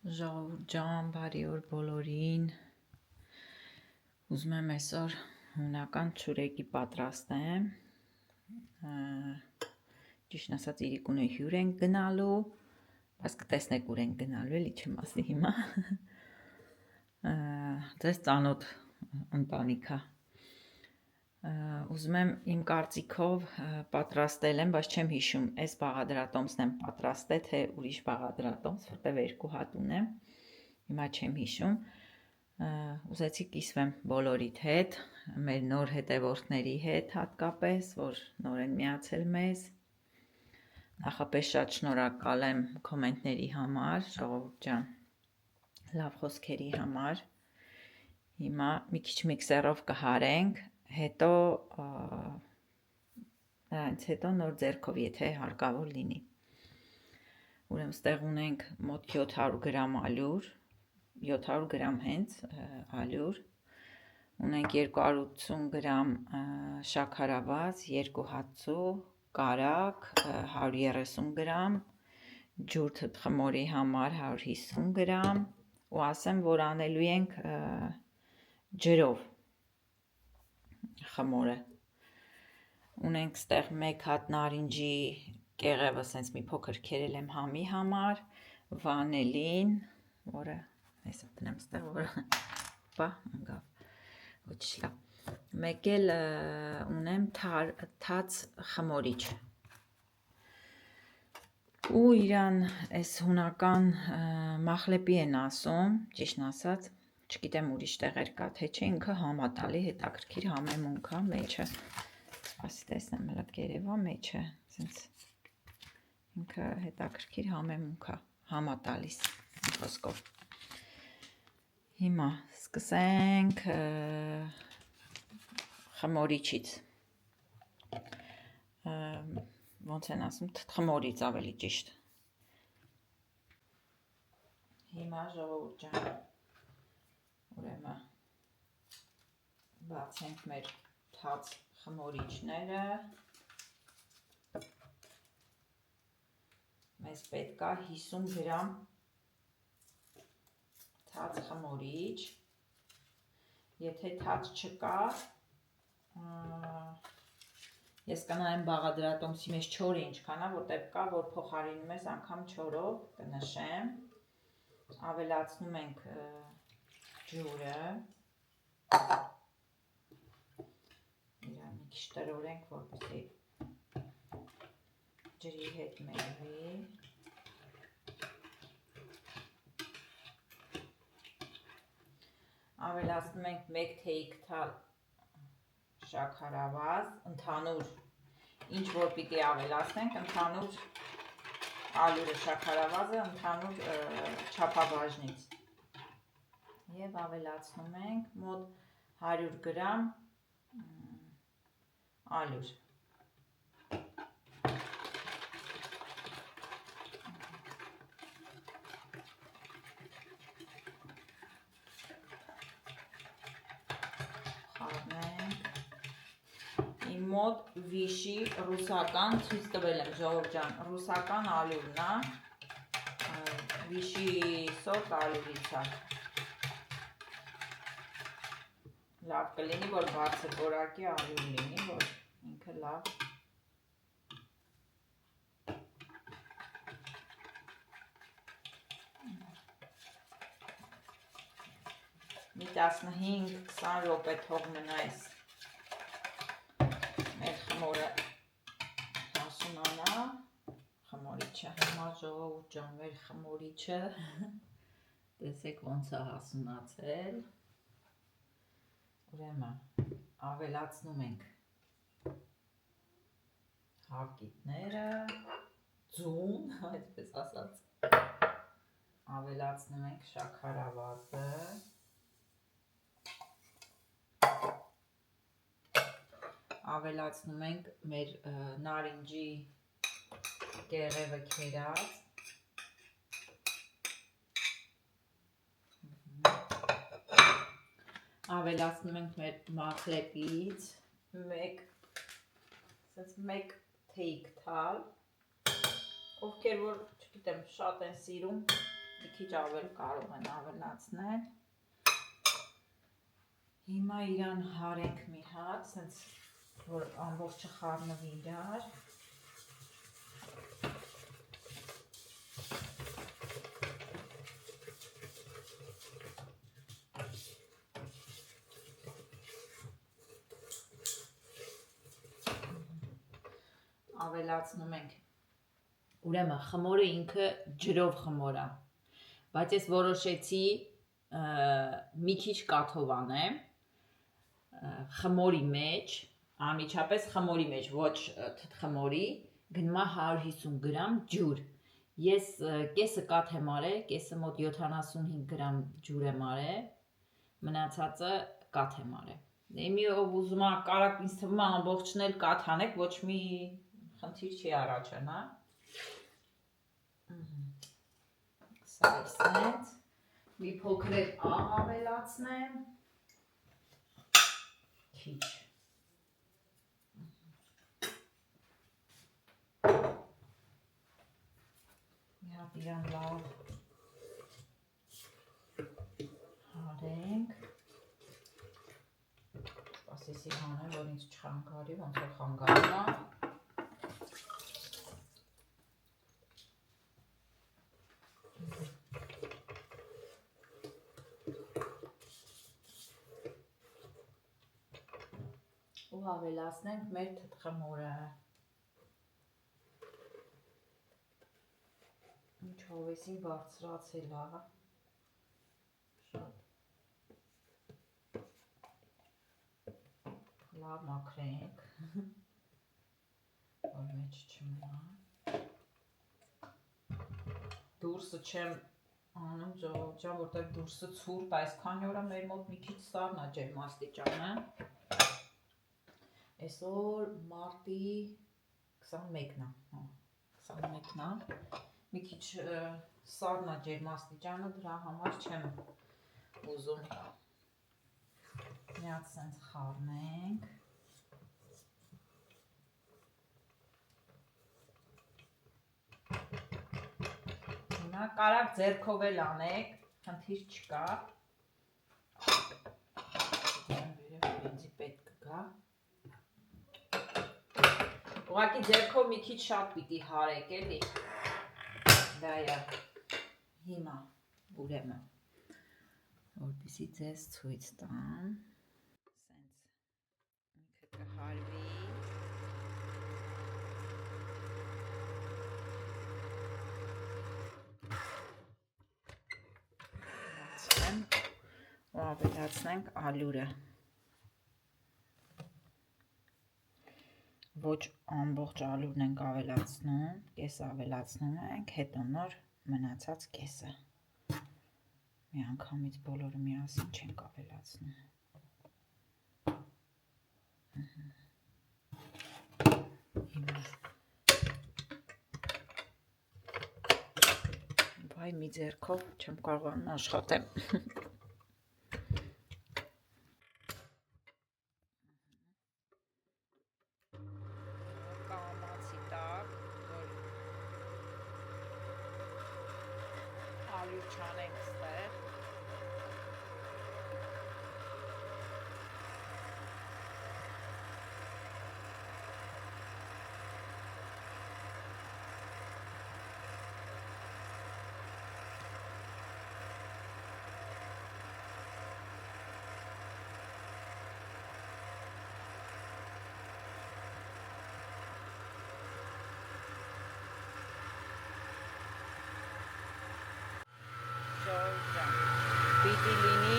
Ժողովուրդ ջան, բարի օր բոլորին։ Ուզում եմ այսօր հունական ցուրեկի պատրաստեմ։ Ճիշտն ասած իրիկունը հյուր ենք գնալու, բայց կտեսնեք ուր ենք գնալու, էլի չեմ ասի հիմա։ Ձեզ ծանոթ ընտանիք է։ Ուզում եմ իմ կարծիքով պատրաստել եմ, բայց չեմ հիշում, այս բաղադրատոմսն եմ պատրաստել, թե ուրիշ բաղադրատոմս, որտև երկու հատ ունեմ, հիմա չեմ հիշում, ուզեցի կիսվեմ բոլորիդ հետ, մեր նոր հետևորդների հետ հատկապես, որ նոր են միացել մեզ, նախապես շատ շնորհակալ եմ կոմենտների համար, ժողովուրդ ջան, լավ խոսքերի համար, հիմա մի քիչ միքսերով կհարենք, հետո նրանից հետո նոր ձեռքով, եթե հարկավոր լինի։ Ուրեմն ստեղ ունենք մոտ 700 գրամ ալյուր, 700 գրամ հենց ալյուր, ունենք 280 գրամ շաքարավազ, 2 հացու, կարագ, 130 գրամ, ջուր թթխմորի համար 150 գրամ, ու ասեմ, որ անելու ենք ջրով խմորը։ Ունենք ստեղ 1 հատ նարինջի կեղևը սենց մի փոքր քերել եմ համի համար, վանելին, որը հեսա տնեմ ստեղ, որը բա ընգավ, ոչ լավ, մեկ էլ ունեմ թաց խմորիչ, ու իրան այս հունական մախլեպի են ասում, ճիշտն ասած, չգիտեմ ուրիշ տեղեր կա, թե չէ, ինքը համատալի հետաքրքիր համեմունք է, մեջը, ասի տեսնեմ հլը կերևա, մեջը, սենց, ինքը հետաքրքիր համեմունք է, համատալիս, խոսքով, հիմա սկսենք խմորիչից, ոնց են ասում, թթխմորից ավելի ճիշտ, հիմա ժողովուրդ ջան, ուրեմն բացենք մեր թաց խմորիչները, մեզ պետք է 50 գրամ թաց խմորիչ, եթե թաց չկա, ես կնայեմ բաղադրատոմսի մեջ չորը ինչքան է, որտեղ կա, որ փոխարինում ես անգամ չորով, կնշեմ, ավելացնում ենք ջուրը, իրան մի քիչ տրորենք, որպեսզի ջրի հետ մերվի, ավելացնում ենք 1 թեյք թալ շաքարավազ, ընդհանուր, ինչ որ պիտի ավելացնենք, ընդհանուր ալյուրը շաքարավազը, ընդհանուր չափաբաժնից, և ավելացնում ենք մոտ 100 գրամ ալյուր, իմ մոտ վիշի ռուսական ցույց տվել եմ, ժողովուրդ ջան, ռուսական ալյուրն է, վիշի սորտ ալյուրից է, լավ կլինի, որ բարձր որակի ալյուր լինի, որ ինքը լավ մի 15-20 րոպե թող մնա այս մեր խմորը հասունանա, խմորիչը, հիմա ժողովուրդ ջան, մեր խմորիչը, տեսեք ոնց է հասունացել, ուրեմն ավելացնում ենք հակիտները, ձուն, այսպես ասած, ավելացնում ենք շաքարավազը, ավելացնում ենք մեր նարինջի կեղևը քերած, ավելացնում ենք մեր մախլեպից մեկ թեյք թալ, ովքեր որ, չգիտեմ, շատ են սիրում, մի քիչ ավել կարող են ավելացնել։ Հիմա իրան հարենք մի հատ, սենց որ ամբողջը խառնվի իրար։ Ավելացնում ենք։ Ուրեմն խմորը ինքը ջրով խմոր է, բայց ես որոշեցի մի քիչ կաթով անեմ խմորի մեջ, անմիջապես խմորի մեջ, ոչ թթխմորի, գնում է 150 գրամ ջուր։ Ես կեսը կաթ եմ արել, կեսը մոտ 75 գրամ ջուր եմ արել, մնացածը կաթ եմ արել։ Մի ով ուզում է կարակ ինձ թվում է ամբողջն էլ կաթ անեք, ոչ մի խնդիր չի առաջանա։ Սա էսենց, մի փոքր էլ աղ ավելացնեմ, քիչ։ Մի հատ իրան լավ հարենք, սպասեսի հանեմ, որ ինձ չխանգարի, ոնց որ խանգարում է։ Ու ավելացնենք մեր թթխմորը։ Ինչ հովեսին բարձրացել է։ Շատ լավ մաքրենք, որ մեջ չմնա։ Դուրսը չեմ անում ժողովրդյան, որտեղ դուրսը ցուրտ, այսքան օրա մեր մոտ մի քիչ սառն է ջերմաստիճանը։ Այսօր մարտի 21-ն է, 21-ն է, մի քիչ սառն է ջերմաստիճանը, դրա համար չեմ ուզում միած սենց խառնենք։ Հիմա կարակ ձեռքով էլ անեք, խնդիր չկա։ Բենզի պետք կգա։ Ուղղակի ձեռքով մի քիչ շատ պիտի հարեք էլի։ Դա է։ Հիմա ուրեմն որպեսզի ձեզ ցույց տամ։ Սենց ինքը կհարվի։ Ու ավելացնենք ալյուրը։ Ոչ ամբողջ ալյուրն ենք ավելացնում, կեսը ավելացնում ենք, հետո նոր մնացած կեսը։ Մի անգամից բոլորը միասին չենք ավելացնում։ Բայ մի ձեռքով չեմ կարողանում աշխատեմ։ Կամացի տակ, որ ալյուր չանենք ստեղ։ Պիտի լինի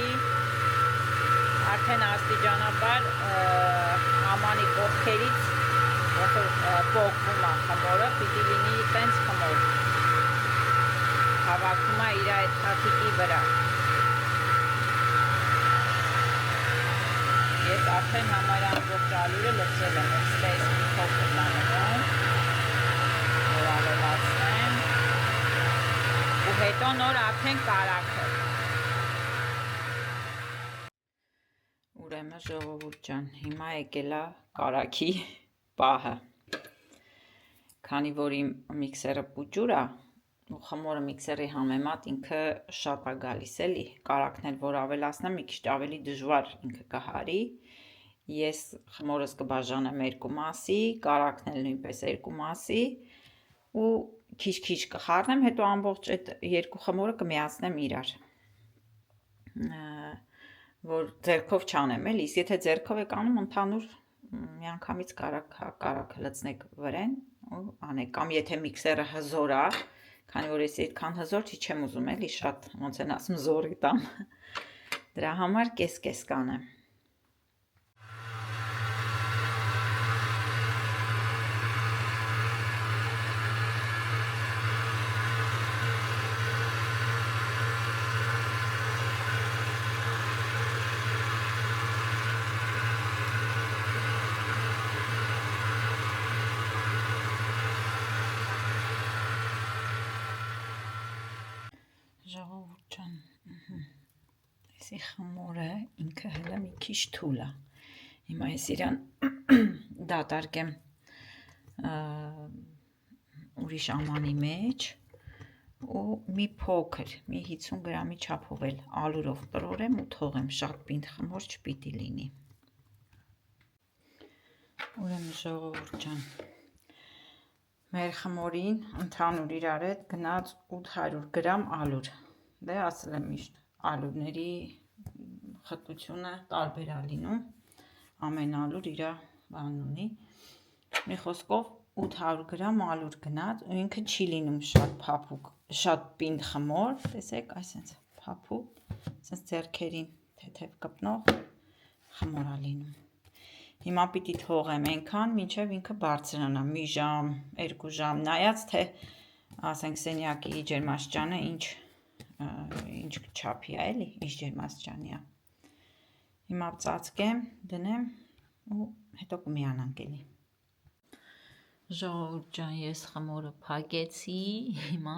արդեն աստիճանաբար ամանի կողքերից պոկվում է խմորը, պիտի լինի տենց խմոր, հավաքում է իր այդ թաթիկի վրա։ Ես արդեն համարյա ամբողջ ալյուրը լցրել եմ, ստես մի փոքր լանում, որ ավելացնեմ, ու հետո նոր արդեն կարակը։ Ուրեմն ժողովուրդ ջան, հիմա եկել է կարագի պահը։ Քանի որ իմ միքսերը պուճուր է, ու խմորը միքսերի համեմատ ինքը շատ է գալիս էլի, կարակն էլ որ ավելացնեմ մի քիչ ավելի դժվար ինքը կհարի, ես խմորս կբաժանեմ 2 մասի, կարակն էլ նույնպես 2 մասի ու քիչ-քիչ կխառնեմ, հետո ամբողջ այդ 2 խմորը կմիացնեմ իրար, որ ձեռքով չանեմ էլի, եթե ձեռքով եք անում ընդհանուր միանգամից կարակը լցնեք վրեն ու անեք, կամ եթե միքսերը հզոր է, քանի որ ես այդքան հզոր չեմ ուզում էլի շատ ոնց են ասում զորի տամ, դրա համար կես-կես կանեմ։ Ժողովուրդ ջան, այսի խմորը ինքը հələ մի քիչ թույլ է, հիմա ես իրան դատարկեմ ուրիշ ամանի մեջ ու մի փոքր, մի 50 գրամի չափով էլ ալուրով տրորեմ ու թողեմ, շատ պինդ խմոր չպիտի լինի։ Ուրեմն ժողովուրդ ջան, մեր խմորին ընդհանուր իրար հետ գնաց 800 գրամ ալուր, դե ասել եմ միշտ, ալուրների խտությունը տարբեր է լինում, ամեն ալուր իր բանն ունի, մի խոսքով 800 գրամ ալուր գնաց ու ինքը չի լինում շատ փափուկ, շատ պինդ խմոր, տեսեք, այսպես փափուկ, այսպես ձեռքերին թեթև կպնող խմոր է լինում։ Հիմա պիտի թողեմ այնքան, մինչև ինքը բարձրանա, մի ժամ, 2 ժամ, նայած թե ասենք սենյակի ջերմաստիճանը ինչ չափի է, էլի, ինչ ջերմաստիճանի է։ Հիմա ծածկեմ, դնեմ ու հետո կմիանանք էլի։ Ժողովուրդ ջան, ես խմորը փակեցի, հիմա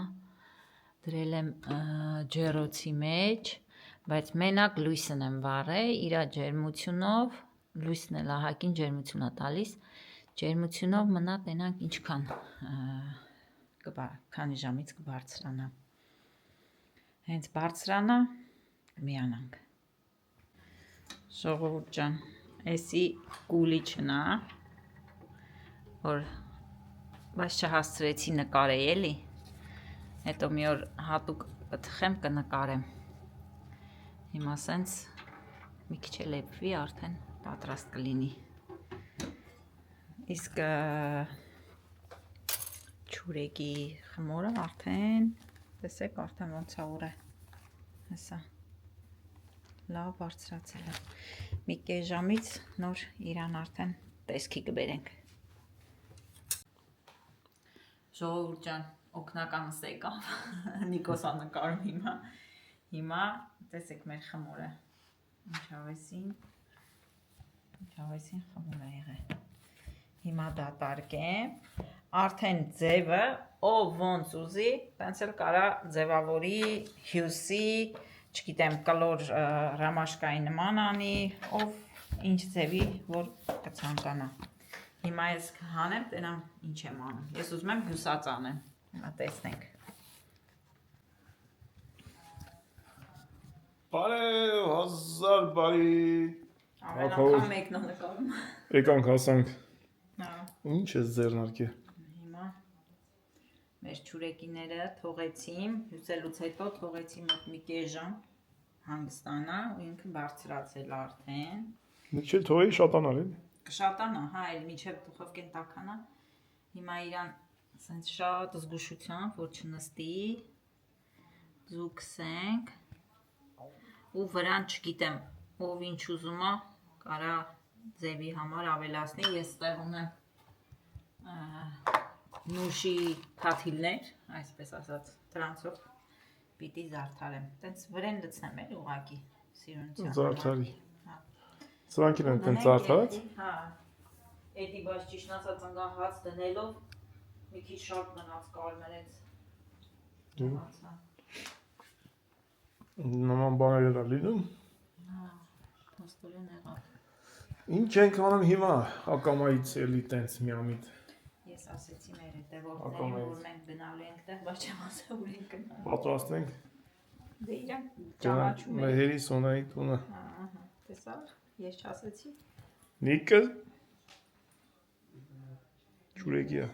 դրել եմ ջեռոցի մեջ, բայց մենակ լույսն եմ վառել, իր ջերմությունով, լույսն էլ ահագին ջերմություն է տալիս, ջերմությունով մնա տենանք ինչքան քանի ժամից կբարձրանա, հենց բարձրանա կմիանանք։ Ժողովուրդ ջան, էսի կուլիչն է, որ բայց չհասցրեցի նկարել էլի, հետո մի օր հատուկ կթխեմ կնկարեմ, հիմա սենց մի քիչ էլ էպվի արդեն պատրաստ կլինի, իսկ չուրեկի խմորը արդեն, տեսեք արդեն ոնց է ուր է, հեսա, լավ բարձրացել է, մի կես ժամից նոր իրան արդեն տեսքի կբերենք։ Ժողովուրդ ջան, օգնականս եկավ, Նիկոսա նկարում հիմա տեսեք մեր խմորը, ինչ հավեսին խմոր է եղել, հիմա դատարկեմ, արդեն ձևը, ով ոնց ուզի, տենց էլ կարա ձևավորի, հյուսի, չգիտեմ, կլոր ռամաշկայի նման անի, ով ինչ ձևի, որ կցանկանա։ Հիմա ես հանեմ, տենամ ինչ եմ անում, ես ուզում եմ հյուսած անեմ, հիմա տեսնենք։ Բարև, հազար բարի։ Ամեն անգամ մեկն է նկարում։ Եկանք հասանք։ Հա։ Ինչ ես ձեռնարկի։ Հիմա մեր չուրեկիները թողեցիմ, հյուսելուց հետո թողեցի մի կես ժամ հանգստանա ու ինքը բարձրացել արդեն։ Մի քիչ թողեի շատանալ էլի։ Կշատանա, հա, այլ միջև դուխովկեն տականա։ Հիմա իրան սենց շատ զգուշությամբ, որ չնստի, ձուկսենք ու վրան չգիտեմ, ով ինչ ուզում է, կարա ձևի համար ավելացնի, ես ստեղ ունեմ նուշի փաթիլներ, այսպես ասած, դրանցով պիտի զարդարեմ, տենց վրեն լցնեմ էլ ուղակի, սիրունության։ Զարդարի։ Սրանքին են տենց զարդարած։ Հա, էդի բայց ճիշտ ասած ընկան հաց դնելով, մի քիչ շատ մնաց կարմրեց։ Նման բաներ է լինում։ Հա, փաստորեն եղավ։ Ինչ ենք անում հիմա, ակամայից էլի տենց միամիտ։ Ես ես ասեցի մեր հետ, Ակամայից։ որ մենք գնալու ենք տեղ, բայց չեմ ասել ուր ենք գնալու։ Պատրաստենք։ Դե իրանք ճանաչում են։ Մեհերի Սոնայի տունը։ Ահա, տեսա՞ր, ես չասեցի։ Նիկը Ջուրեգիա։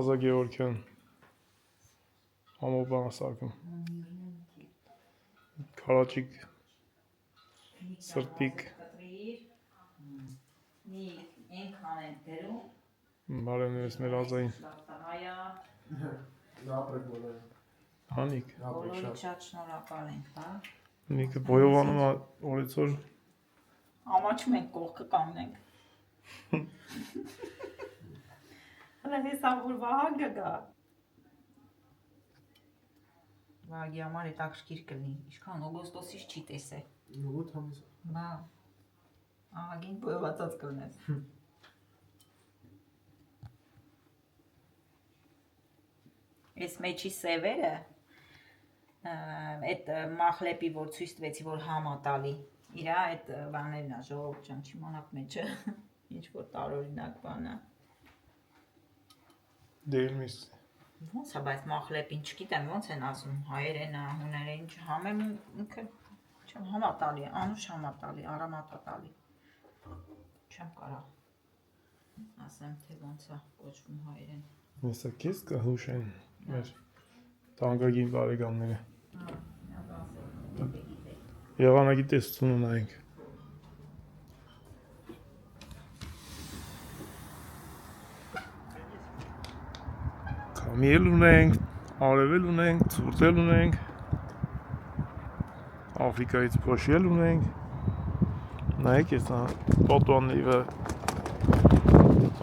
Ազա Գեորգյան Համոբանասակում Կարաճիկ Սրտիկ Մի ենքան են դերում։ Բարևներս մեր ազային Հայա, Հանիկ բոլորի շատ շնորհակալ ենք, հա։ Նիկը բոյովանում օրեցօր Ամաչում ենք կողքը կանգնենք։ Հələ հեսա որ Վահագը գա։ Վահագի համար հետաքրքիր կլինի, ինչքան օգոստոսից չի տեսել։ 8 ամիս։ Բա, ահագին բոյվածած կլնես։ Այս մեջի սևերը, այդ մախլեպի, որ ցույց տվեցի, որ համատալի, իրա այդ բաներն է, ժողովուրդ ջան, չիմանաք մեջը, ինչ որ տարօրինակ բան է։ Դերմիս Ոնց է, բայց մախլեպին չգիտեմ, ոնց են ասում, հայերեն է, հուներեն, համեմ ինքը չեմ համատալի, անուշ համատալի, արամատատալի։ Չեմ կարա ասեմ, թե ոնց է կոչվում հայերեն։ Հեսա քեզ կհուշեն մեր տանկագին բարեկամները Եղանակի տեսություն ունենք Կամիել ունենք, արևել ունենք, ծուրտել ունենք Աֆրիկայից փոշիել ունենք Նայեք ես պատուանների վրա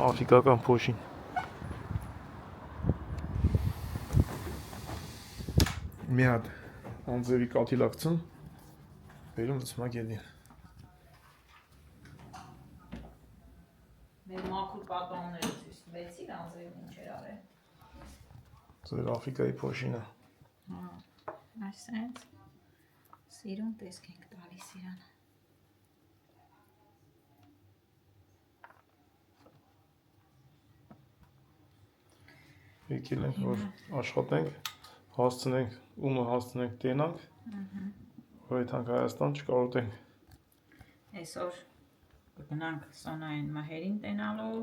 Աֆրիկական փոշին Մի հատ անձերի կաթիլակցում Բերում լծմակ ելին Մեր մաքուր պատոնները ցույց տվեցի, անձերին ինչ էր արել։ Ձեր Աֆրիկայի փոշինը Հա, այսենց սիրուն տեսք ենք տալիս իրան։ Եկել ենք, որ աշխատենք, հասցնենք, ումը հասցնենք տենանք, որ այդանք Հայաստան չկարոտենք։ Այսօր կգնանք Սոնային մահերին տենալու,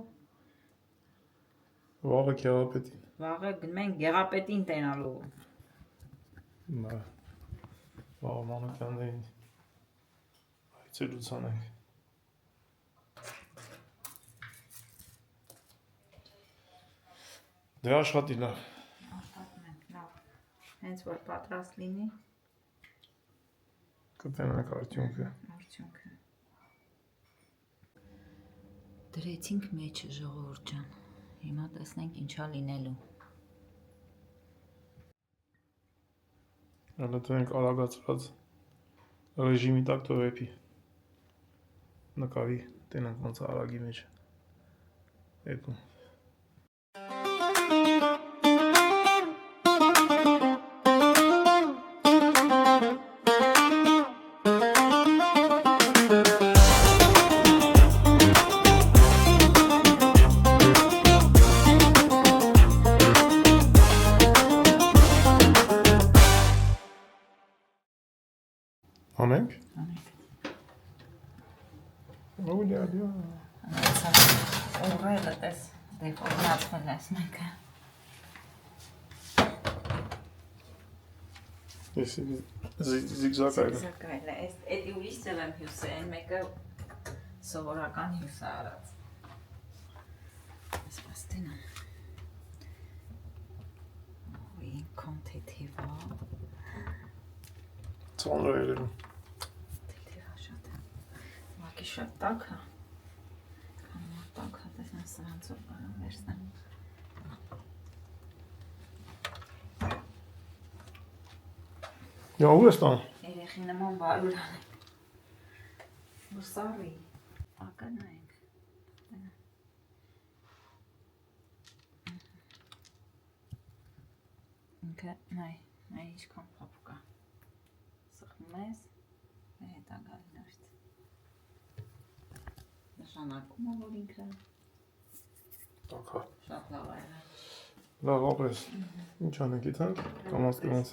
Վաղը Գեղապետին։ վաղը գնում ենք Գեղապետին տենալու։ Վաղը Մանուկյաններին այցելության ենք։ Դե աշխատի լավ։ Աշխատում ենք, լավ։ Հենց որ պատրաստ լինի Կտենանք արդյունքը։ արդյունքը։ Դրեցինք մեջը ժողովուրդ ջան։ Հիմա տեսնենք ինչա լինելու։ Հələ դրանք արագացված ռեժիմի տակ թողեփի։ Նկարի տենանք ոնց արագի մեջ։ Եկում։ Անենք։ Անենք։ Օլյա։ Ուղղելը տես դեֆորմացվել ես մեկը։ Ես զիգզագ այլ։ Զիգզագ է, էդի ուրիշ ձև եմ հյուսել, մեկը սովորական հյուս է արած։ Ասպաս տենա։ Ոյ, կոնտեթիվա։ Ծանր է երևում։ Թեթևա շատ է։ Ուղղակի շատ տաք է։ Համար տաք է, տեսնեմ սրանցով կարամ վերցնեմ։ Յա ու ես տան։ Երեխի նման բարուր անենք։ Որ սարի, ականայենք։ Ինքը, նայ ինչքան պապուկ է։ Սխ մեզ հետա գալնարդ նշանակում է, որ ինքը Տակա։ շատ լավ է եղել։ Լավ, ապրես։ Ինչ անենք իթանք, կամաց կամաց։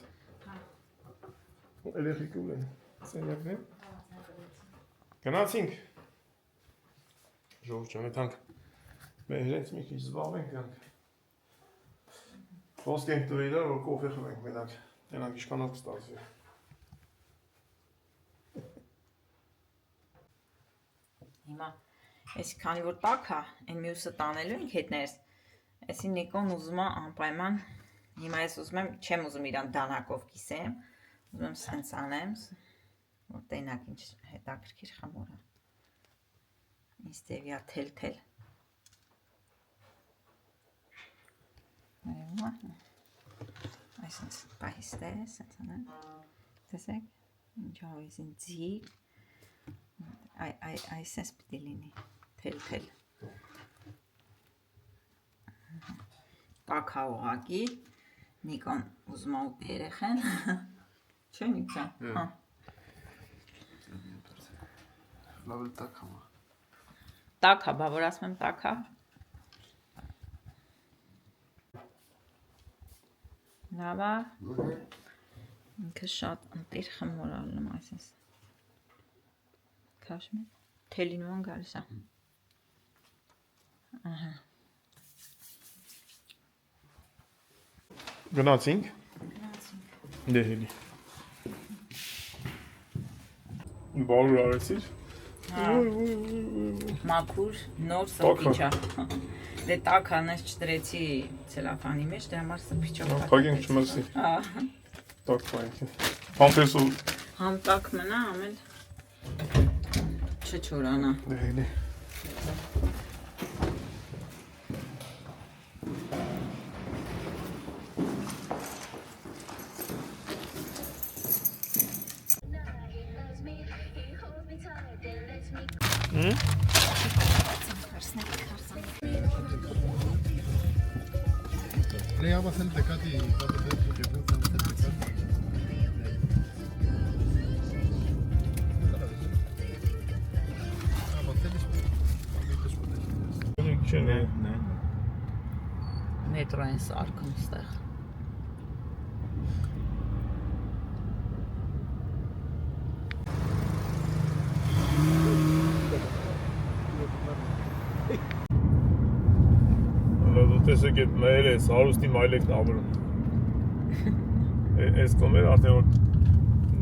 Երեխիք ուլեն, սենյակն է։ Գնացինք։ Ժողով չան եթանք, մեր հենց մի քիչ զբաղվենք գանք։ Խոսք ենք տվի իրար, որ կոֆե խմենք մենակ, ենանք իշկանով կստացվի։ Հիմա, ես քանի որ տակ է, այն մյուսը տանելու ենք հետներս, այսի Նիկոն ուզում է անպայման, հիմա ես ուզում եմ, չեմ ուզում իրան դանակով կիսեմ, ուզում եմ սենց անեմ, որ տենակ ինչ հետաքրքիր խմոր է, ինձ տևյա թել-թել, այսինց պահիստ է, սենց անեմ, տեսեք, ինչ հավեսին ձիգ, այս ես պիտի լինի, թել-թել, տակ հաղողակի, Նիկոն ուզում է ուպի երեխեն, չէ Նիկոն, Լավ էլ տակ համա։ տակ հա, բա որ ասում եմ տակ հա, լավ է, ինքը շատ ընտիր խմոր ալնում այսինս, քաշմի, թելինուան գալիս է, Գնացինք։ Դե հելի։ Բարուր արեցիր։ մաքուր, նոր սրպիչ է, դե տակ հանես չտրեցի ցելոֆանի մեջ, դե համար սրպիչով Փակենք չմրսի։ Տակ փայինք։ Պամպերսով համ տակ մնա, ամել չչորանա։ դե հելի։ Le vamos a hacer el tecate y vamos a hacer el Չեն է։ Մետրո են սարկում ստեղ։ Տեսեք այդ մեր ես, հարուստի մայլեկն ավրում։ Այս կոմերը արդեն որ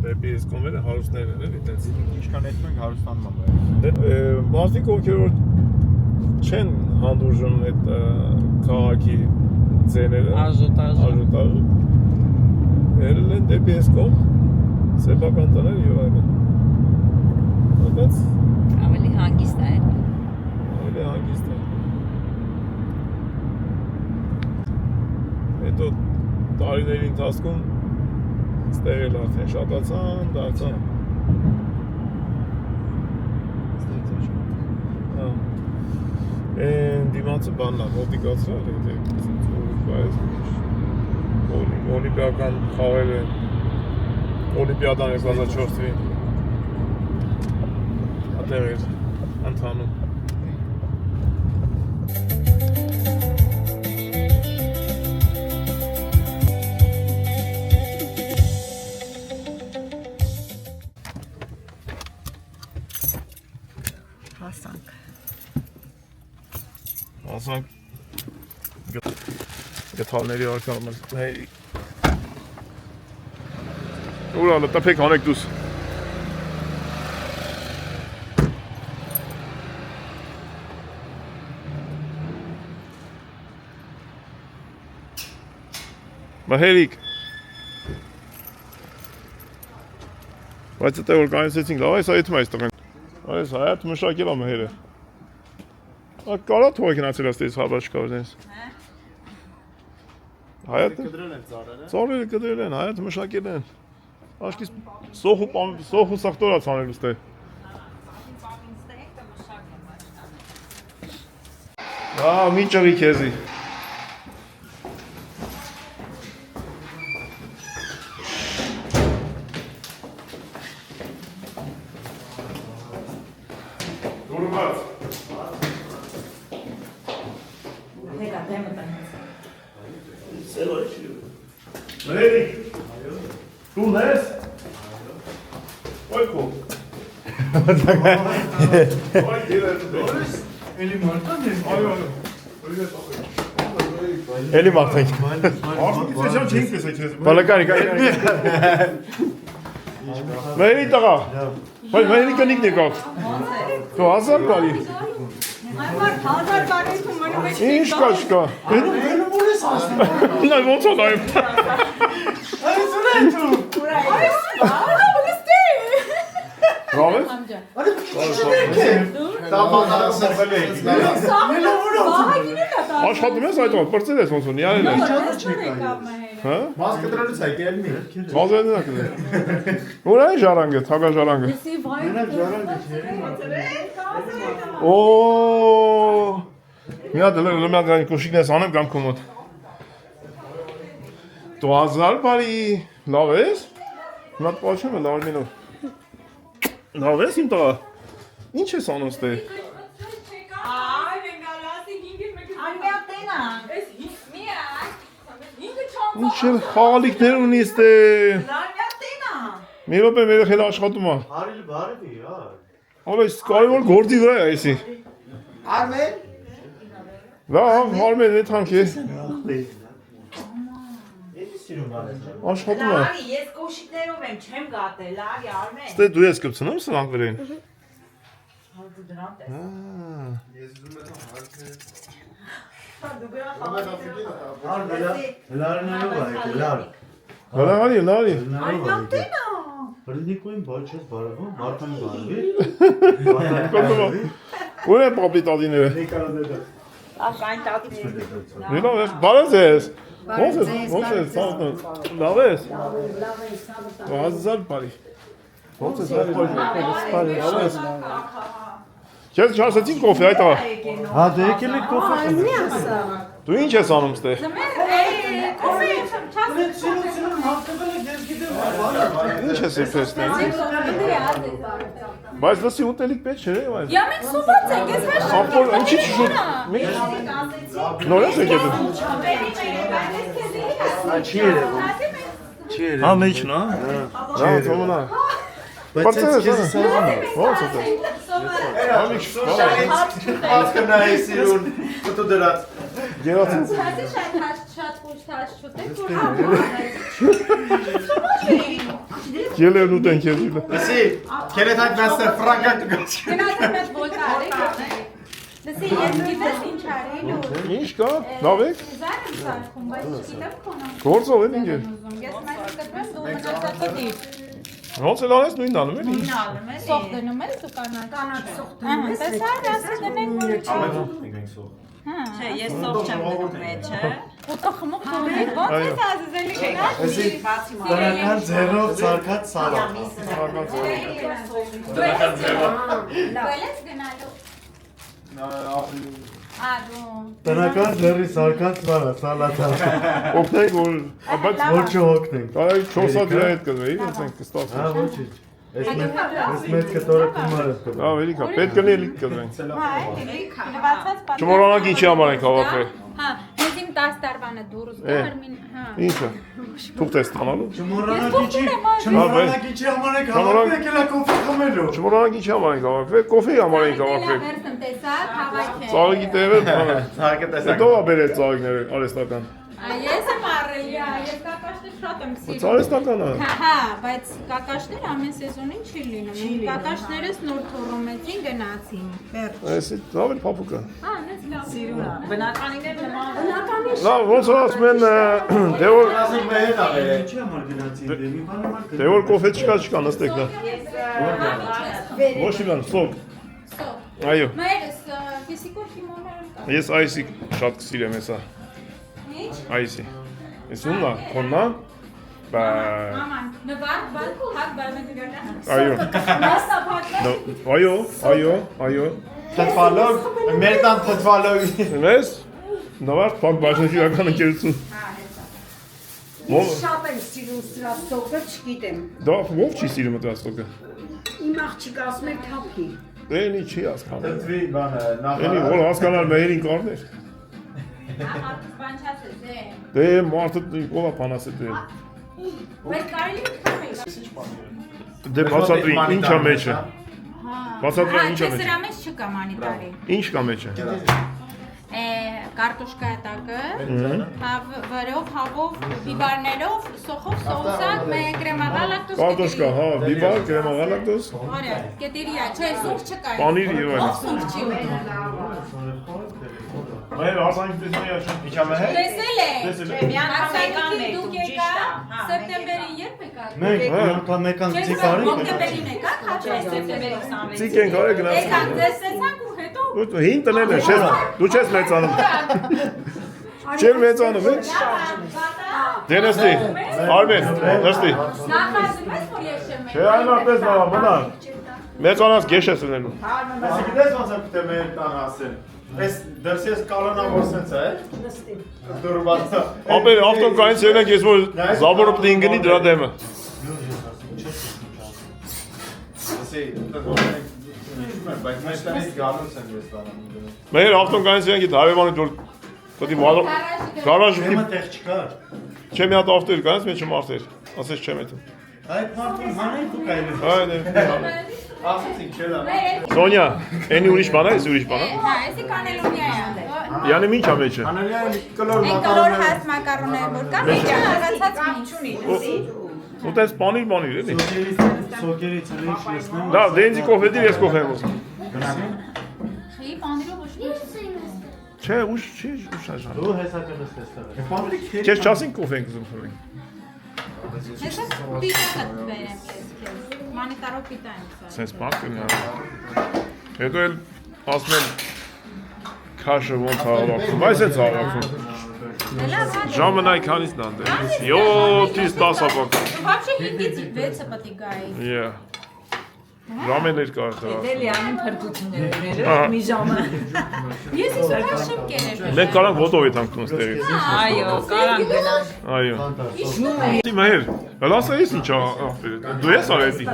դեպի այս կոմերը հարուստներն են, էլի տենց։ Ինչքան էտում ենք հարուստանում է։ Մարդիկ ովքեր որ չեն հանդուրժում այդ քաղաքի ձեները, Աժոտաժը։ ելել են դեպի այս կոմ, սեփական տներ եւ այլն։ Այդպես Ավելի հանգիստ է, ավելի հանգիստ է։ Հետո տարիների ընթացքում ստեղ էլ արդեն շատացան, դարձան։ Են դիմացը բանն է, մոտիկացրել է, օլիմպիական խաղեր են, օլիմպիադան 2004-ին, ատեղ էր ընթանում։ հասանք։ Ասանք գտալների արկանում են։ Ուրալը տպեք հանեք դուս։ Մահերիկ։ Բայց դե որ կանցեցինք, լավ այս այդում այս տղեն։ Այս հայտ մշակել է մահերը։ Կարա թողեք գնացել աստես հավաշկա օրենս։ Հայտ կդրել են ծառերը։ ծառերը կդրել են, հայտ մշակել են։ Աշկիս սոխու սախտորա ցանել ուստե։ Մի ճղի քեզի։ դեմը տնից։ Մերի։ Դու ես։ Ոյ քո։ Ոյ դիլեր դու։ Էլի մարդան է։ Այո։ Էլի մարդան։ Արդյոք չենք տեսա քեզ։ Բալակարի կա։ Մերի տղա։ Բայց մերի կնիկ նկավ։ Դու 1000 բարի։ Այմար 1000 բարի ու մնում եք։ Ինչ կա չկա։ Էլի որ ես ասում։ Նա ոնց է նայում։ Այ սուրեն դու։ Բավե։ Արի Աշխատում ես այդ ոնց բրծել ես ոնց ունի արել ես։ Հա։ Մաս կտրելուց այ կելմի։ Բազենն է կդե։ Ուր է ժառանգը, թագա ժառանգը։ Օ։ Մի հատ լմյակային կոշիկն ես անեմ կամ կոմոդ։ Դու 1000 բարի լավ ես։ Հիմա պաշում եմ լավ մինով։ Լավ ես իմ տղա։ Ինչ ես անում ստե։ Ինչ էլ խաղալիքներ ունի ստե։ Մի րոպե մեր խել աշխատում է։ Հարիլ բարի յար։ Ալա ის կարևոր գործի վրա է այսի։ Արմեն։ Լավ, Արմեն, այդ հանքի։ Էլի սիրում բարի։ Աշխատում է։ Լարի, ես կոշիկներով եմ, չեմ գատել, Լարի, Արմեն։ Ստե դու ես կպցնում սրանք վրեն։ Դու դրան տես։ Ես ուզում եմ հարցնել։ Դու գրա Լարնալով այ լար։ Հələ հարի, լարի։ Այմամ տենա։ Ռնիկոին բաչես բարվում, մարդան բարվի։ Կոնդոմա։ Ուր է պապի տատիները։ Ակայն տատիներ։ Լավ ես, բարես ես։ Ոնց ես, սաղտն։ Լավ ես։ 1000 բարի։ Ոնց ես հարի։ Լավ ես։ Քեզ չասեցին կոֆե այդ աղա։ Հա դե եկել եք կոֆե։ Դու ինչ ես անում ստե։ Կոֆե չեմ Ինչ ես իպես ստե։ Բայց լսի ուտելիք պետք չէ, այ։ Я մենք սոված ենք, ես հաշ Ապոր ինչի՞ շուտ։ Նոր ես եկել։ Չի երևում։ Չի երևում։ Հա մեջն, հա։ Հա, թողնա։ Բայց Բայց ես ես սազում եմ։ ո՞նց է։ Ամիք, Ասկը նայ սիրուն, կտու դրած։ գերացին։ Ելերն ուտեն քեզ իլը։ Լսի, քերետ այդ մեստը ֆրանկա կգաց։ Լսի, ես գիտես ինչ արելու։ Ինչ կա։ Լավ եք։ Զար եմ սարքում, բայց չգիտեմ քոնը։ Գործով են ինչ։ Ես մայր կտրեմ, դու մնացածը դիր։ Ոնց էլ անես նույնն անում էլի։ Սոխ դնում ես դու կանաչ սոխ դնում ես։ Տեսար, ասի դնենք նորից։ Չէ, ես սող չեմ դնում մեջը։ Ուտը խմող դնում ոնց ես ազիզելի գնաց։ Բանական ձերով ցարկած սալատ։ Դու ես գնալու։ Ադու։ Տնական ձերի ցարկած սալատա։ Օգնեք որ բայց Ոչ չօգնենք։ այ 4 հատ դրա հետ կզվեի, ոնց ենք կստացվի։ Հա ոչինչ։ Ես մեծ կտորը կմարը կտոր։ Լավ, էլիքա, պետք է լիք կզվենք։ Լվացած պատմի։ Չմոռանանք ինչի համար ենք հավաքվել։ Հա, ես իմ 10 տարվանը դուրս գա Արմին, հա։ Ինչը։ Թուղթ ես ստանալու։ Չմոռանանք ինչի համար եք հավաքվել, եկել կոֆե խմելու։ Չմոռանանք ինչի համար ենք հավաքվել, կոֆեի համար ենք հավաքվել։ Վերցեմ տեսա, հավաք է։ Ծաղիկի տեղը բանը։ Ցարկը տեսակ։ Հետո ա բերել ծաղիկները արեստական։ Ես եմ առելի, ես կակաշներ շատ եմ սիրում։ Արեստական է։ Հա, բայց կակաշներ ամեն սեզոնին չի լինում։ Կակաշներս նոր թողոմեցին գնացին։ Վերջ։ Էսի լավ էլ փափուկ է։ Հա, նես լավ։ Սիրուն է։ Բնականիներ նման։ Բնականի Լավ, ոնց որ ասում են, դե որ Ասում մեն աղե։ Ինչի համար գնացին դե մի բան համար։ դե որ կոֆե չկա նստեք դա։ Ոչ իման, սոկ։ Սո։ Այո։ Մայրս ֆիզիկո հիմոներ կա։ Ես այսի շատ կսիրեմ հեսա։ Ինչ։ Այսի։ Ես ուննա, քոննա։ Բա Աման, նվար, բալ, հակ բալմենտգարնա։ այո։ Մասա փակը։ Այո։ Թթվալով, մեր տան թթվալով։ Ո՞նց։ Նավար փակ բաժնետիրական ընկերություն։ Շատ եմ սիրում սրա սոկը, չգիտեմ։ Դա ով չի սիրում այդ սոկը։ Իմ աղջիկը ասում է թափի։ Էլի չի հասկանում։ Թթվի բանը Էլի որ հասկանալ մերին կառներ։ Ահա բանջած է դե։ Դե մարդը ով է բանասը դե։ Բայց կարելի է քամել։ Դե բացատրի ինչա մեջը։ Բացատրի ինչա Սրա մեջը։ մեջ չկա մանիտարի։ Ինչ կա մեջը։ Կարտոշկա տակը, վրով, հավով, բիբարներով, սոխով, սոուսակ, կրեմաղա լակտոս։ Կարտոշկա, հա, բիբար, կրեմաղա լակտոս։ Ωραία, կետիրիա, չէ, սուրճ չկա։ Պանիր եւ այլն։ Սուրճ չի ուտում։ Մեր հասանք տեսնի աչք ինչա մե։ Տեսել է։ Տեսել է։ Միան ամեկան է Դուք ճիշտ եկա, է։ սեպտեմբերին երբ եկաք։ Մենք անգամ Չէ, ցիկարի օկտեմբերին եկաք, հաճախ Սեպտեմբերի սեպտեմբերին։ 26-ին։ Ցիկ են կարը գնացի։ Եկաք, տեսեցաք ու հետո Հին տնել է, չես, դու չես մեծանում։ Չեր մեծանում, է։ Դե նստի, Արմեն, նստի։ նախազում ես, որ ես չեմ Չէ, այնպես բավա, մնա։ Մեծանաց գեշ ես ունենում։ Այսի գիտես ոնց է պետք է մեր տան ասել։ Այս դրսես կալանավոր սենց է։ Դուրբացա։ Ապեր ավտոկայից ելենք ես որ զաբորը պետք է ինգնի դրա դեմը։ Ասի, բայց մեր տանից գալուց են ես տանում։ Մեր ավտոկայից ելենք այդ հարևանի դուր պետք է գարաժ Հիմա տեղ չկար։ Չէ մի հատ ավտո էր կանց մեջ մարդեր, ասես չեմ էտում։ Այդ մարդուն հանեն դու կայլի։ Այդե։ Ասեցին չէ լավ։ Սոնյա, այնի ուրիշ բան է, այս ուրիշ բան է։ Հա, էսի կանելոնիա է։ Յանի ինչ է մեջը։ Անալիան կլոր Այն կլոր հաս մակարոնը որ կա, մեջ առացած Չունի, Ու տես պանիր էլի։ սոկերի ծրիչ լսնում։ Դա դենցի կոֆեդի ես կոֆեմ ուզում։ Խի պանիրով ոչ մի։ Չէ, ուշ չի, ուշ աշան։ Դու հեսա կնստես տեղ։ Պանրի քեզ։ Քեզ չասին կոֆենք ուզում խմենք։ Հեսա պիտա կտվերեմ ես։ Մանիտարով պիտա եմ սա։ Սենց բան կնա։ Հետո էլ ասում են քաշը ոնց հավաքում, այս էս հավաքում։ Ժամանակ քանից նան դե։ 7-ից 10 ապակում։ Вообще 5-ից 6-ը պետք է գայի։ Yeah։ Ժամեր կար դա։ Դելիանին փրկությունները մի ժամը։ Ես իսկական չեմ կերել։ Մենք կարանք ոտով եթանք տուն ստեղից։ Այո, կարան գնան։ Այո։ Դի մայր, հլասա ես ինչա ախպեր։ Դու ես արեցի։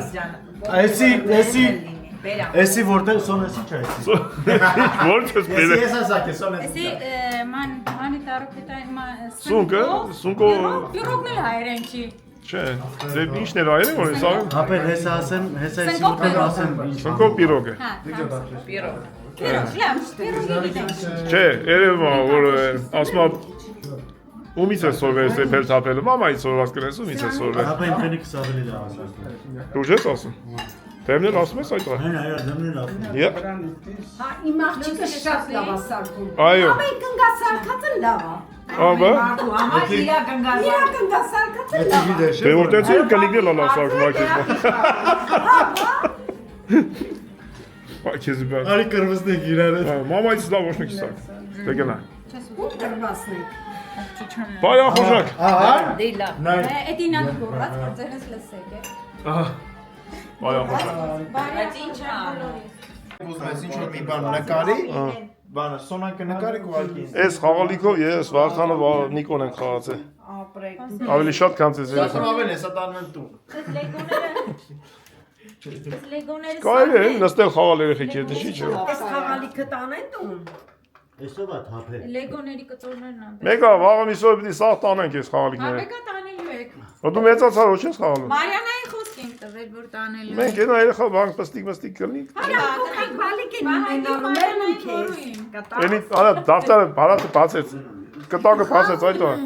Էսի որտեղ սոնեսի չէ։ Ո՞ր ես բերել։ Ես ասակ է սոնես։ Էսի մանիտարով պիտա Սունկո։ Պյուրոկն էլ հայերեն չի։ Չէ, դե ինչն էր այրեն որ ես արեմ։ Հապեր հեսա ասեն, հեսա էսի որտեղ ասեն։ Սունկո պիրոգ է։ Հա, Պիրո։ պյուրոկ։ Չէ, երևա որ ասում եմ ումից է սորվել է բեր թափելը, մամայից սորված կնես ումից է սորվել։ Հապեր ինքնիկս ավելի լավ ասում։ Դու ես ասում։ Դեմն ասում ես այդ։ Այո, դեմն լավ։ Եկ։ Հա, իմ աղջիկը շատ լավ է սարքում։ Այո։ Ամեն կնգա սարքածը լավ է։ Աբա։ Համար իրա կնգազա։ Իրա կնգա սարքածը լավ է։ Դե որտեղից է կնիկներ լավ սարքում ակես։ Քեզ բան։ Արի կրվսնեք իրար։ Մամայից լավ ոչ մեկի սարք։ Դե գնա։ Ու կրվասնեք։ Բայա խոշակ։ Ահա։ Դե լավ։ Նայ։ Էդինա գորած, որ ձերս լսեք է։ Ահա։ Բայա խոշակ։ Բայց ինչ է։ Ուզում ես ինչ-որ մի բան նկարի, բանը սոնակը նկարի կուղարկի։ Այս խաղալիքով ես Վարդանը Նիկոն ենք խաղացել։ Ապրեք։ Ավելի շատ քան ձեզ ես։ Ասում ավել հեսա տանում եմ տուն։ Լեգոները Կարելի է նստել խաղալ երեխեք հետ, չի չէ։ Այս խաղալիքը տանեն տուն։ Այսով է թափել։ Լեգոների կտորներն ան։ Մեկա վաղը միսով պիտի սաղ տանենք այս խաղալիքները։ Մեկը տանելու եք։ Դու մեծացար ոչ ես խաղալու։ Մարիանային խոսք ենք տվել, որ տանելու։ Մենք այնա երեխա բանկ պստիկ կլինի։ Փոքրիկ բալիկ են ունենալու մերն քեզ։ Էլի արա դավտարը բարածը բացեց։ Կտակը բացեց այդ օր։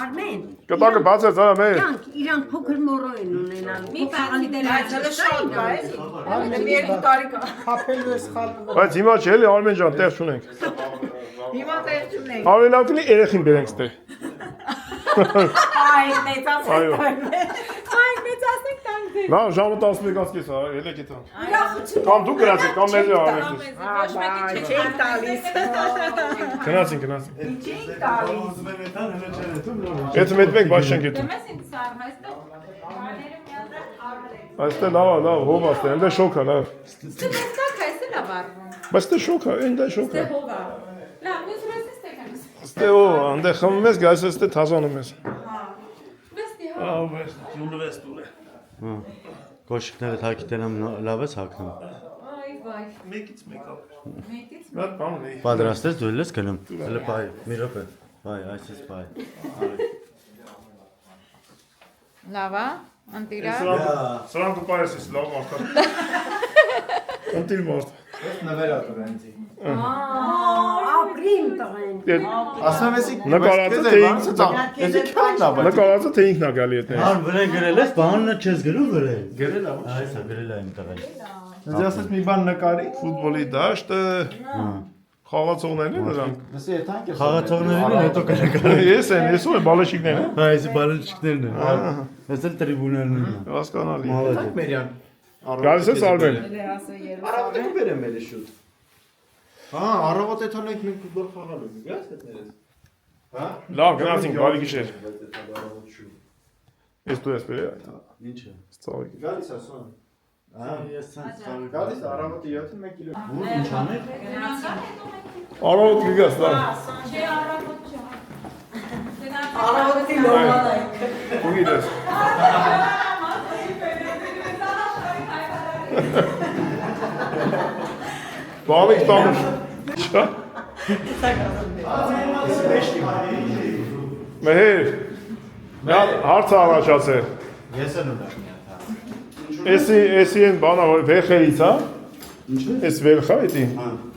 Արմեն։ Կտակը բացեց արա մեր։ Իրանք փոքր մորո են ունենալու։ Մի բացի դրանից Շատ կա էլի։ Մի երկու տարի կա։ Թափելու ես խալվում։ Բայց հիմա չէ էլի Արմեն ջան, տեղ չունենք։ Հիմա տեղ չունենք։ Ավելի լավ կլինի երեխին բերենք ստե։ Այ մեծացել։ Այո։ Այ մեծացեք տանք դե։ Նա ժամը 11:30 է, ելեք էտա։ Կամ դու գրացեք, կամ մեզ արեցես։ Ոչ մեկի չի Չէին տալիս։ Գնացին։ Չէին տալիս։ Ուզում եմ էտան հələ չեն էտում նոր։ Եթե մեծ մենք բաց չենք էտում։ Դեմես ինձ սարմ, այստեղ բաները միացած Այստեղ լավ, հով աստ է, այնտեղ շոկ է, լավ։ Ստեղ այստեղ է վառվում։ Բայց դե շոկ է, այնտեղ շոկ է։ Ստեղ հով է։ Լավ, ես ռեսից տեքանս։ Ստե օ, այնտեղ խմում ես, գայս էստե թազանում ես։ Վստի հա։ Ահա, վես, ջունվես դուրը։ Կոշիկները թակիտել եմ լավ ես հագնում։ Այ Մեկից մեկ ա։ Մեկից Նա բան ունի։ Պատրաստես դու ես գնում։ Հələ բայ, մի րոպե։ Բայ, այսպես բայ։ լավ է, ընտիրա։ Սրանք ու պարես ես լավ մարդա։ Ընտիր մարդ։ Ես նվերա տվենցի։ Ապրիմ տղեն։ Ասում ես Նկարածը թե ինքն Ես քաննա բայց։ նկարածը թե ինքն ա գալի այդտեղ։ Հան վրան գրել ես, բաննը չես գրում վրան։ Գրել ա։ Այսա գրել եմ տվել։ Ես ասած մի բան նկարի։ Ֆուտբոլի դաշտը խաղացողներն են նրանք։ Լսի այդ հանք է։ Խաղացողներին հետո կնկարել։ Ես եմ, ես ու բալեշիկներն են։ Հա, այս բալանչիկներն են։ Ես էլ տրիբուներն եմ։ Հասկանալի։ Մալադե։ Մերյան։ Գալիս ես Արմեն։ Առավոտը կբերեմ էլի շուտ։ Հա, առավոտ եթանենք մենք ֆուտբոլ խաղալու ենք, գաս հետներես։ Հա? Լավ, գնացինք, բարի գիշեր։ Ես դու ես բերե։ Ինչ է։ Ծաղիկ։ Գալիս ասում։ Հա, ես ցած Գալիս առավոտը 7-ը 1 կիլո։ Ու ինչ անել։ Արոտ գգաս, լավ։ Չէ, առավոտ չէ։ Արավոտի լոման է։ Ու գիտես։ Բավիկ տամուշ։ Շա։ Մեհեր։ Նա հարց առաջացել։ Ես էլ ունեմ։ Էսի են բանա որ վերխերից, հա։ Էս վերխա էդի։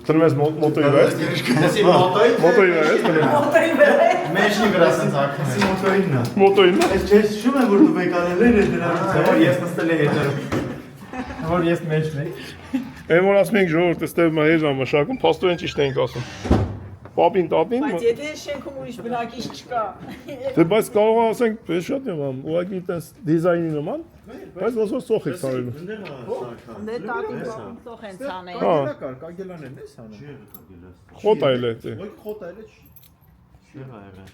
Դնում ես մոտոյի վրա։ Ես մոտոյի։ Մոտոյի վրա ես դնում։ Մեջի վրա ասած ակնես մոտոյինն է։ Մոտոյին։ Ես չես շում եմ որ դու մեկանել ես դրանից։ Որ ես նստել եմ հետո։ Որ ես մեջ մեկ։ Այն որ ասում ենք ժողովուրդ, այստեղ մահեր ժամաշակում, փաստորեն ճիշտ ենք ասում։ Պապին, տապին։ Բայց եթե շենքում ուրիշ բնակիչ չկա։ Դե բայց կարող է ասենք, ես շատ եմ ամ, ուղղակի այտենց դիզայնի նման, բայց ոնց որ սոխ եք ցարելու։ Դե տատին ծող են ցանել։ Հա, Կար կագելանեն ես անում։ խոտ այլ է դե։ Ոք խոտ այլ է։ Չէ՞ հայրը։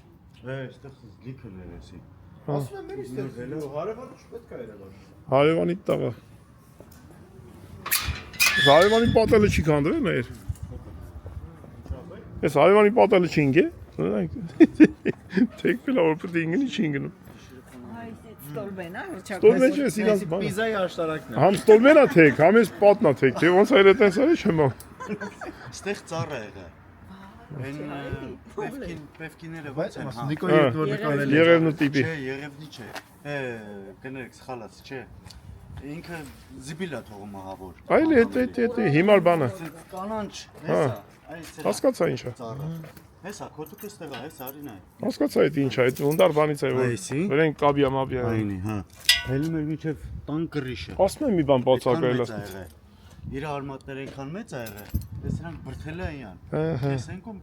Այստեղ լիքը ներեսի։ Ասում եմ մեր իստեղ հարևանը չպետք է երևար։ Հարևանի տղա։ Հարևանի պատելը չի քանդվել մեր։ Ես հարևանի պատելը չի ինգե։ Թեկվել որ պետք է ինգնի չի ինգնում։ Ստորբենա, Ստորմեջ ես իրաց բան։ Պիզայի աշտարակն է։ Համ ստորմենա թեք, համ ես պատնա թեք, թե ոնց այլ այտենց արի չեմ։ Ստեղ ծառ է եղել։ Այն պևկիները ո՞նց են։ հա։ Նիկոյի հետ որ նկարել է։ Երևնու տիպի։ Չէ, Երևնի չէ։ Կներեք, սխալած, չէ։ Ինքը զիբիլ է թողում ահավոր։ Այլ է, հիմար բանը։ Կանանչ, Հա։ հեսա, այս Հասկացա ինչա։ ծառը։ Հեսա, քոտուկը ստեղ է, հես արին է։ Հասկացա այդ ինչա, այդ ունդար բանից է որ։ Այսի։ Վրեն կաբիա մաբիա։ Այնի, հա։ Հելում էր միջև տան կռիշը։ Ասում եմ մի բան բացակայել ասած։ Իր արմատները այնքան մեծ ա եղել, ես նրանք բրթել էին։ Ահա։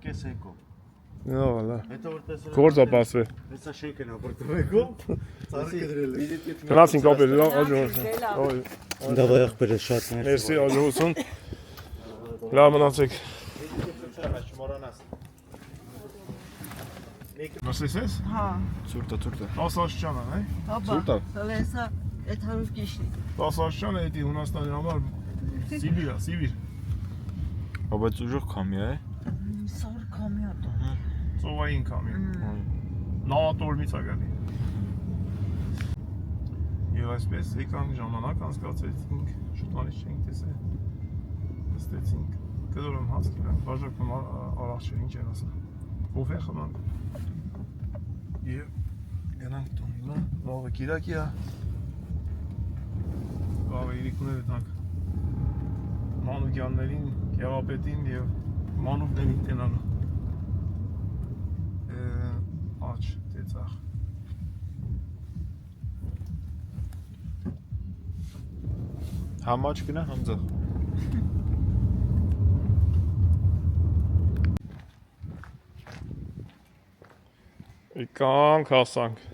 Կեսենկում։ Նո, Հետո որ տեսել։ գործա բասվե։ Հեսա շենքն ա բրթվեկում։ Ծառը կդրել է։ Գնացինք ապեր, աջողություն։ Դավայ ախպերը շատ Մերսի, աջողություն։ Լավ մնացեք։ Նոսես ես։ Հա, Ցուրտա։ 10 աշճան է, հապա։ Հəլեսա 800 կիշնի։ 10 աշճան է դի Հունաստանի համար Սիբիր է, Սիբիր։ Բայց ուժեղ կամի է։ Սար կամիոտ։ Ծովային կամի։ Նավատորմից է գալի։ Եվ այսպես եկանք ժամանակ անցկացրեցինք, շուտանից չենք տեսել։ Նստեցինք, կդորում հաց կիրանք, բաժակում առաղ չէ, ինչ են ասա։ Ով է խմանք։ Եվ գնանք տուն հիմա, վաղը կիրակի է։ Վաղը իրիկուները տանք Մանուկյաններին, Գեղապետին և Մանուկներին տենալու։ Աչ, տեցախ։ Համ աչ գնա, համ ձախ։ Եկանք, հասանք։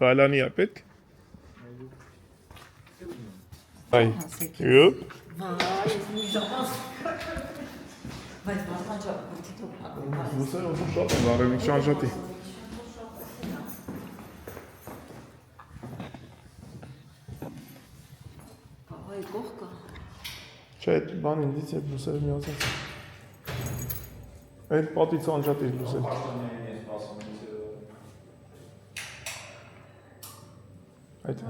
Բայլանի է պետք։ Այ, յուպ։ Ուսեր ոսում շատ են վարելիք շանժատի։ Այ կողքա։ Չէ, այդ բան ինձից այդ լուսերը միացած։ Այդ պատից անջատ էր լուսել։ Այդ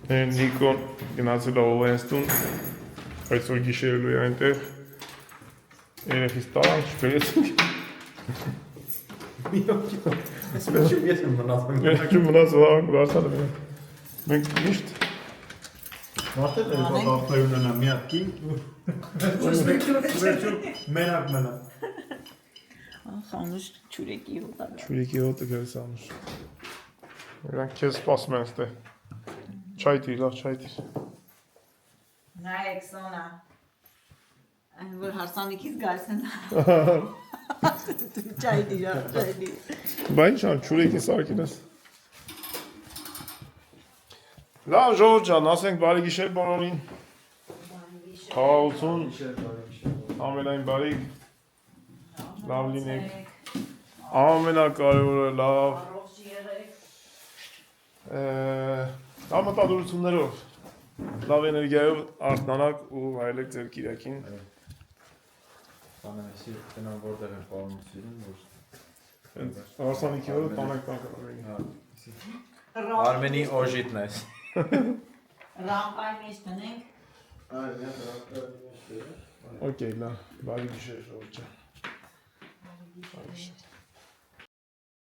է։ Նիկոն գնացել է Օլենստուն, այսօր գիշերելու է այնտեղ, երեխից տարան չպերեցինք, Ես մեջում ես եմ մնացում։ երկում մնաց վարսալ է մենք միշտ Մարդը դեր բաղթայ ունենա մի հատ կին մենակ մնա։ Խանուշ չուրեկի հոտա։ չուրիկի հոտը գերս անուշ, իրանք կեզ սպասում են ստե, չայ տիր, լավ չայ տիր, Նայեք Սոնա, այն որ հարսանիքից գալիս են Չայ դիրա, չայ դիրա բա ինչ ան չուրիկի սարկին ես, լավ ժողոտ ջան, ասենք բարի գիշեր բոլորին, խաղաղություն, ամենայն բարիք, լավ լինեք, ամենակարևորը լավ, լավ մտադրություններով, լավ էներգիայով արթնանաք ու հայելեք ձեր կիրակին, Ամենասի տնան որտեղ են պարում սիրում, որ հարսանիքի օրը տանեք տանք Արմենի օժիտն ես։ Ռամպայ մեջ տնենք Okay, լավ, բարի գիշեր ժողովուրդ ջան։